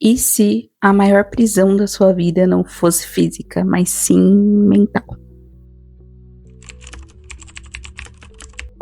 E se a maior prisão da sua vida não fosse física, mas sim mental?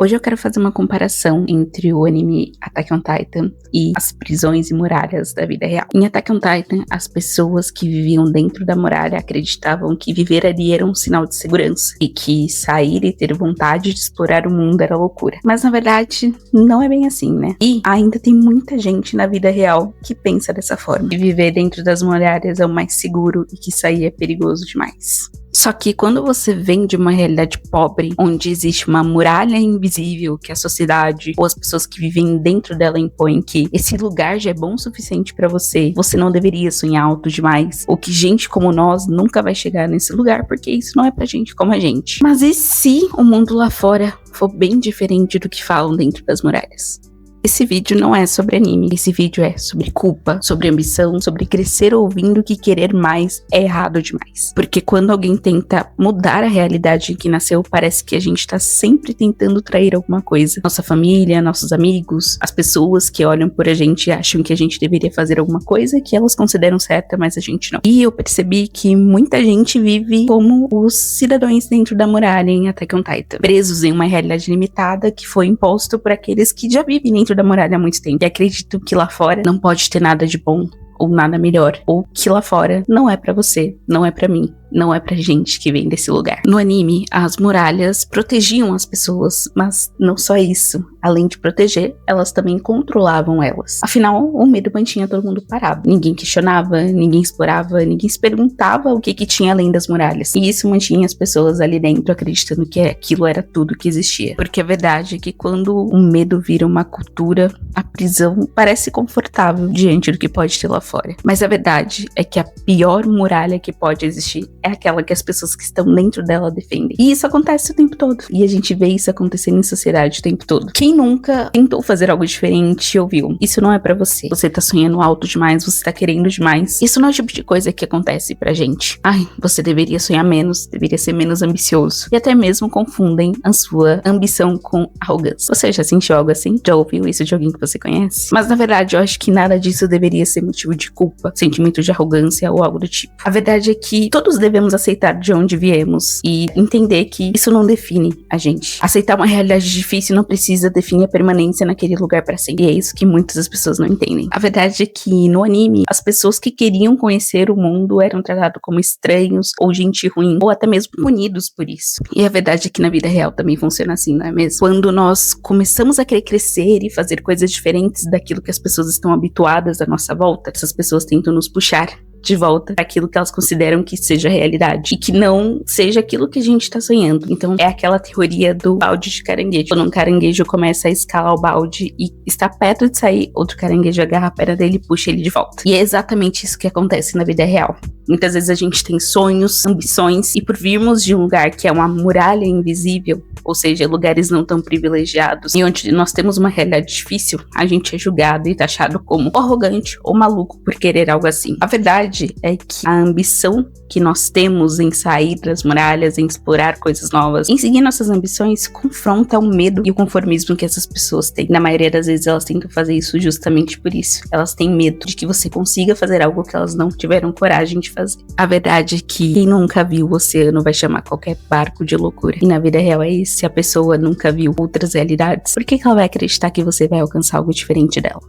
Hoje eu quero fazer uma comparação entre o anime Attack on Titan e as prisões e muralhas da vida real. Em Attack on Titan, as pessoas que viviam dentro da muralha acreditavam que viver ali era um sinal de segurança e que sair e ter vontade de explorar o mundo era loucura. Mas na verdade, não é bem assim, né? E ainda tem muita gente na vida real que pensa dessa forma, que viver dentro das muralhas é o mais seguro e que sair é perigoso demais. Só que quando você vem de uma realidade pobre, onde existe uma muralha invisível que a sociedade ou as pessoas que vivem dentro dela impõem que esse lugar já é bom o suficiente pra você, você não deveria sonhar alto demais, ou que gente como nós nunca vai chegar nesse lugar porque isso não é pra gente como a gente. Mas e se o mundo lá fora for bem diferente do que falam dentro das muralhas? Esse vídeo não é sobre anime, esse vídeo é sobre culpa, sobre ambição, sobre crescer ouvindo que querer mais é errado demais. Porque quando alguém tenta mudar a realidade em que nasceu, parece que a gente tá sempre tentando trair alguma coisa. Nossa família, nossos amigos, as pessoas que olham por a gente e acham que a gente deveria fazer alguma coisa que elas consideram certa, mas a gente não. E eu percebi que muita gente vive como os cidadãos dentro da muralha em Attack on Titan, presos em uma realidade limitada que foi imposto por aqueles que já vivem dentro da muralha há muito tempo e acreditam que lá fora não pode ter nada de bom ou nada melhor, ou que lá fora não é pra você, não é pra mim, não é pra gente que vem desse lugar. No anime, as muralhas protegiam as pessoas, mas não só isso. Além de proteger, elas também controlavam elas. Afinal, o medo mantinha todo mundo parado. Ninguém questionava, ninguém explorava, ninguém se perguntava o que tinha além das muralhas. E isso mantinha as pessoas ali dentro acreditando que aquilo era tudo que existia. Porque a verdade é que quando o medo vira uma cultura, a prisão parece confortável diante do que pode ter lá fora. Mas a verdade é que a pior muralha que pode existir é aquela que as pessoas que estão dentro dela defendem. E isso acontece o tempo todo. E a gente vê isso acontecendo em sociedade o tempo todo. Quem nunca tentou fazer algo diferente e ouviu? Isso não é pra você. Você tá sonhando alto demais, você tá querendo demais. Isso não é o tipo de coisa que acontece pra gente. Ai, você deveria sonhar menos, deveria ser menos ambicioso. E até mesmo confundem a sua ambição com arrogância. Você já sentiu algo assim? Já ouviu isso de alguém que você conhece? Mas na verdade, eu acho que nada disso deveria ser motivo de culpa, sentimento de arrogância ou algo do tipo. A verdade é que todos devemos aceitar de onde viemos e entender que isso não define a gente. Aceitar uma realidade difícil não precisa definir a permanência naquele lugar pra sempre. E é isso que muitas das pessoas não entendem. A verdade é que no anime, as pessoas que queriam conhecer o mundo eram tratadas como estranhos ou gente ruim, ou até mesmo punidos por isso. E a verdade é que na vida real também funciona assim, não é mesmo? Quando nós começamos a querer crescer e fazer coisas diferentes daquilo que as pessoas estão habituadas à nossa volta, essas pessoas tentam nos puxar de volta para aquilo que elas consideram que seja realidade e que não seja aquilo que a gente tá sonhando. Então é aquela teoria do balde de caranguejo. Quando um caranguejo começa a escalar o balde e está perto de sair, outro caranguejo agarra a perna dele e puxa ele de volta. E é exatamente isso que acontece na vida real. Muitas vezes a gente tem sonhos, ambições, e por virmos de um lugar que é uma muralha invisível, ou seja, lugares não tão privilegiados, e onde nós temos uma realidade difícil, a gente é julgado e taxado como arrogante ou maluco por querer algo assim. A verdade é que a ambição que nós temos em sair das muralhas, em explorar coisas novas, em seguir nossas ambições, confronta o medo e o conformismo que essas pessoas têm. Na maioria das vezes elas tentam fazer isso justamente por isso. Elas têm medo de que você consiga fazer algo que elas não tiveram coragem de fazer. A verdade é que quem nunca viu o oceano vai chamar qualquer barco de loucura. E na vida real é isso. Se a pessoa nunca viu outras realidades, por que ela vai acreditar que você vai alcançar algo diferente dela?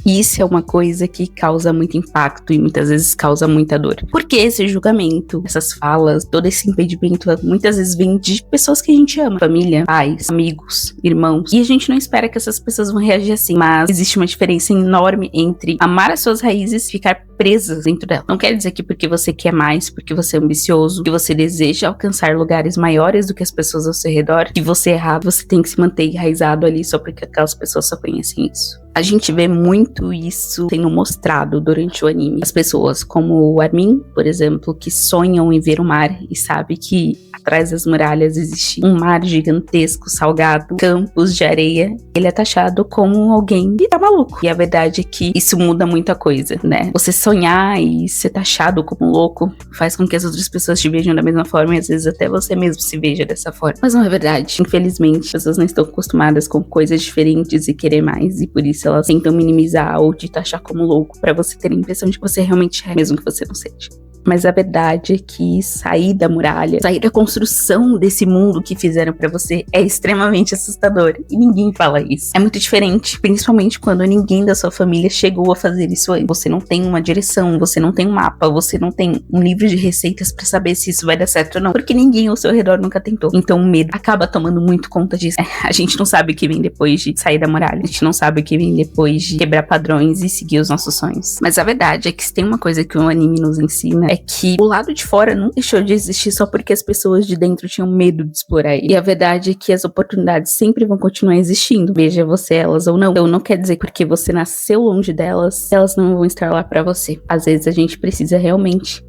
E isso é uma coisa que causa muito impacto e muitas vezes causa muita dor. Porque esse julgamento, essas falas, todo esse impedimento muitas vezes vem de pessoas que a gente ama. Família, pais, amigos, irmãos. E a gente não espera que essas pessoas vão reagir assim. Mas existe uma diferença enorme entre amar as suas raízes e ficar presas dentro dela. Não quer dizer que porque você quer mais, porque você é ambicioso, que você deseja alcançar lugares maiores do que as pessoas ao seu redor, que você é errado, você tem que se manter enraizado ali só porque aquelas pessoas só conhecem isso. A gente vê muito isso sendo mostrado durante o anime. As pessoas como o Armin, por exemplo, que sonham em ver o mar e sabe que a Atrás das muralhas existe um mar gigantesco, salgado, campos de areia. Ele é taxado como alguém que tá maluco. E a verdade é que isso muda muita coisa, né? Você sonhar e ser taxado como louco faz com que as outras pessoas te vejam da mesma forma e às vezes até você mesmo se veja dessa forma. Mas não é verdade. Infelizmente, as pessoas não estão acostumadas com coisas diferentes e querer mais, e por isso elas tentam minimizar ou te taxar como louco pra você ter a impressão de que você realmente é, mesmo que você não seja. Mas a verdade é que sair da muralha, sair da construção desse mundo que fizeram pra você é extremamente assustador. E ninguém fala isso. É muito diferente, principalmente quando ninguém da sua família chegou a fazer isso antes. Você não tem uma direção, você não tem um mapa, você não tem um livro de receitas pra saber se isso vai dar certo ou não. Porque ninguém ao seu redor nunca tentou. Então o medo acaba tomando muito conta disso. A gente não sabe o que vem depois de sair da muralha. A gente não sabe o que vem depois de quebrar padrões e seguir os nossos sonhos. Mas a verdade é que se tem uma coisa que o anime nos ensina, é que o lado de fora não deixou de existir só porque as pessoas de dentro tinham medo de explorar ele. E a verdade é que as oportunidades sempre vão continuar existindo, veja você elas ou não. Então não quer dizer que porque você nasceu longe delas, elas não vão estar lá pra você. Às vezes a gente precisa realmente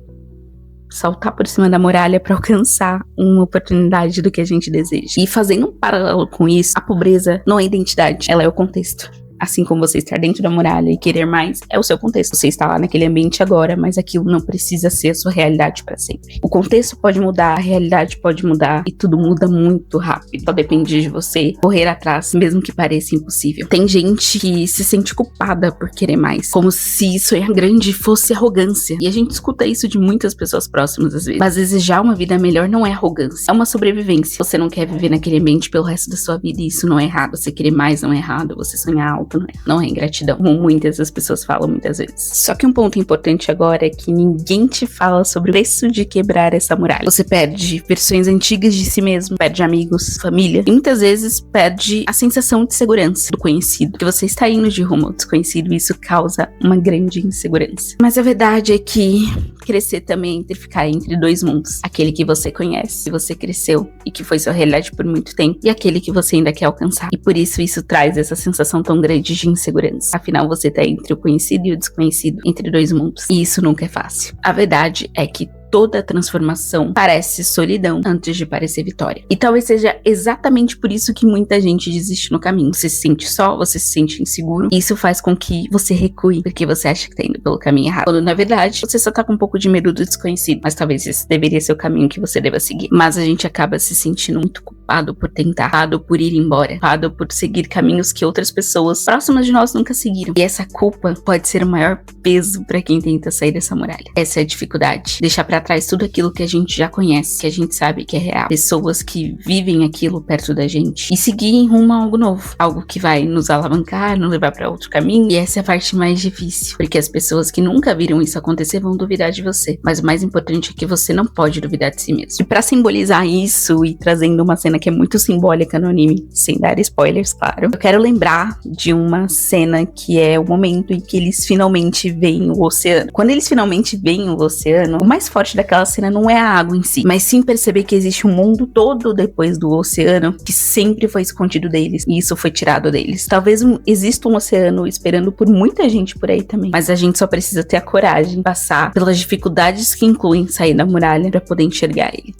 saltar por cima da muralha pra alcançar uma oportunidade do que a gente deseja. E fazendo um paralelo com isso, a pobreza não é identidade, ela é o contexto. Assim como você estar dentro da muralha e querer mais, é o seu contexto. Você está lá naquele ambiente agora, mas aquilo não precisa ser a sua realidade para sempre. O contexto pode mudar, a realidade pode mudar e tudo muda muito rápido. Só depende de você correr atrás, mesmo que pareça impossível. Tem gente que se sente culpada por querer mais, como se sonhar grande fosse arrogância. E a gente escuta isso de muitas pessoas próximas às vezes. Mas desejar uma vida melhor não é arrogância, é uma sobrevivência. Você não quer viver naquele ambiente pelo resto da sua vida e isso não é errado. Você querer mais não é errado, você sonhar alto não é ingratidão, como muitas das pessoas falam muitas vezes. Só que um ponto importante agora é que ninguém te fala sobre o preço de quebrar essa muralha. Você perde versões antigas de si mesmo, perde amigos, família, e muitas vezes perde a sensação de segurança do conhecido, que você está indo de rumo ao desconhecido e isso causa uma grande insegurança. Mas a verdade é que crescer também é entre ficar entre dois mundos, aquele que você conhece, que você cresceu e que foi sua realidade por muito tempo, e aquele que você ainda quer alcançar. E por isso traz essa sensação tão grande de insegurança. Afinal, você tá entre o conhecido e o desconhecido, entre dois mundos. E isso nunca é fácil. A verdade é que toda transformação parece solidão antes de parecer vitória. E talvez seja exatamente por isso que muita gente desiste no caminho. Você se sente só, você se sente inseguro, e isso faz com que você recue, porque você acha que tá indo pelo caminho errado. Quando, na verdade, você só tá com um pouco de medo do desconhecido, mas talvez esse deveria ser o caminho que você deva seguir. Mas a gente acaba se sentindo muito culpado por tentar, culpado por ir embora, culpado por seguir caminhos que outras pessoas próximas de nós nunca seguiram. E essa culpa pode ser o maior peso pra quem tenta sair dessa muralha. Essa é a dificuldade. Deixar pra trás tudo aquilo que a gente já conhece, que a gente sabe que é real. Pessoas que vivem aquilo perto da gente. E seguir em rumo a algo novo. Algo que vai nos alavancar, nos levar pra outro caminho. E essa é a parte mais difícil. Porque as pessoas que nunca viram isso acontecer vão duvidar de você. Mas o mais importante é que você não pode duvidar de si mesmo. E pra simbolizar isso e trazendo uma cena que é muito simbólica no anime, sem dar spoilers, claro, eu quero lembrar de uma cena que é o momento em que eles finalmente veem o oceano. Quando eles finalmente veem o oceano, o mais forte daquela cena não é a água em si, mas sim perceber que existe um mundo todo depois do oceano que sempre foi escondido deles, e isso foi tirado deles. Talvez exista um oceano esperando por muita gente por aí também, mas a gente só precisa ter a coragem de passar pelas dificuldades que incluem sair da muralha para poder enxergar ele.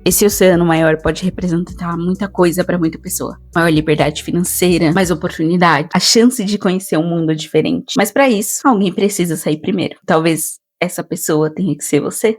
Esse oceano maior pode representar muita coisa para muita pessoa. Maior liberdade financeira, mais oportunidade, a chance de conhecer um mundo diferente. Mas para isso, alguém precisa sair primeiro. Talvez essa pessoa tenha que ser você.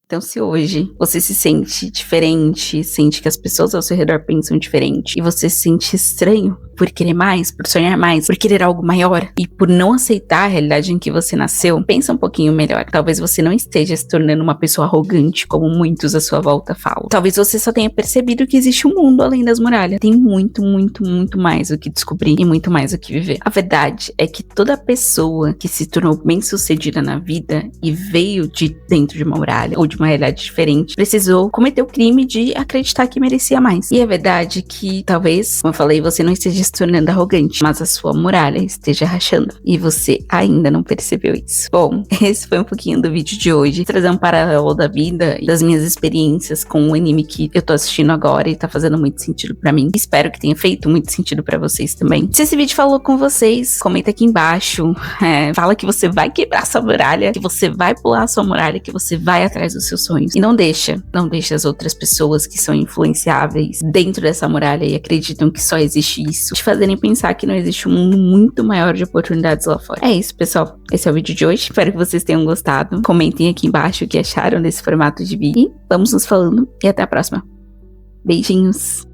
Então, se hoje você se sente diferente, sente que as pessoas ao seu redor pensam diferente, e você se sente estranho por querer mais, por sonhar mais, por querer algo maior, e por não aceitar a realidade em que você nasceu, pensa um pouquinho melhor. Talvez você não esteja se tornando uma pessoa arrogante, como muitos à sua volta falam. Talvez você só tenha percebido que existe um mundo além das muralhas. Tem muito, muito, muito mais o que descobrir e muito mais o que viver. A verdade é que toda pessoa que se tornou bem-sucedida na vida e veio de dentro de uma muralha ou de uma realidade diferente, precisou cometer o crime de acreditar que merecia mais. E a verdade é que talvez, como eu falei, você não esteja esteja se tornando arrogante, mas a sua muralha esteja rachando e você ainda não percebeu isso. Bom, esse foi um pouquinho do vídeo de hoje, trazer um paralelo da vida e das minhas experiências com o anime que eu tô assistindo agora e tá fazendo muito sentido pra mim. Espero que tenha feito muito sentido pra vocês também. Se esse vídeo falou com vocês, comenta aqui embaixo, fala que você vai quebrar sua muralha, que você vai pular a sua muralha, que você vai atrás dos seus sonhos. E não deixa as outras pessoas que são influenciáveis dentro dessa muralha e acreditam que só existe isso, te fazerem pensar que não existe um mundo muito maior de oportunidades lá fora. É isso, pessoal. Esse é o vídeo de hoje. Espero que vocês tenham gostado. Comentem aqui embaixo o que acharam desse formato de vídeo. E vamos nos falando e até a próxima. Beijinhos!